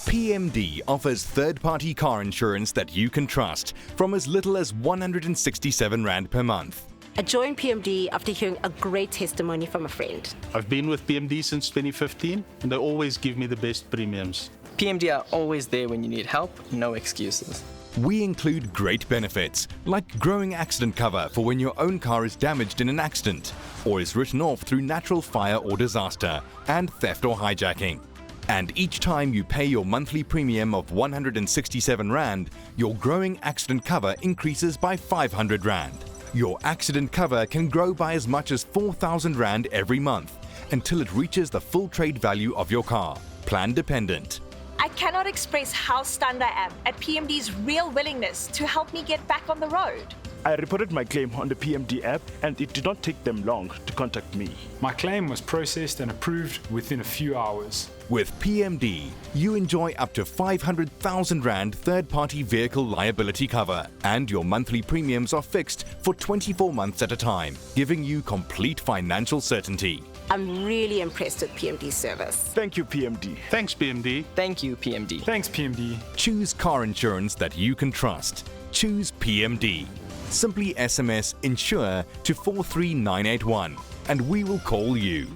PMD offers third-party car insurance that you can trust from as little as R167 per month. I joined PMD after hearing a great testimony from a friend. I've been with PMD since 2015 and they always give me the best premiums. PMD are always there when you need help, no excuses. We include great benefits, like growing accident cover for when your own car is damaged in an accident or is written off through natural fire or disaster, and theft or hijacking. And each time you pay your monthly premium of R167, your growing accident cover increases by R500. Your accident cover can grow by as much as R4,000 every month until it reaches the full trade value of your car, plan dependent. I cannot express how stunned I am at PMD's real willingness to help me get back on the road. I reported my claim on the PMD app and it did not take them long to contact me. My claim was processed and approved within a few hours. With PMD, you enjoy up to R500,000 third-party vehicle liability cover, and your monthly premiums are fixed for 24 months at a time, giving you complete financial certainty. I'm really impressed with PMD's service. Thank you, PMD. Thanks, PMD. Thank you, PMD. Thanks, PMD. Choose car insurance that you can trust. Choose PMD. Simply SMS Insure to 43981 and we will call you.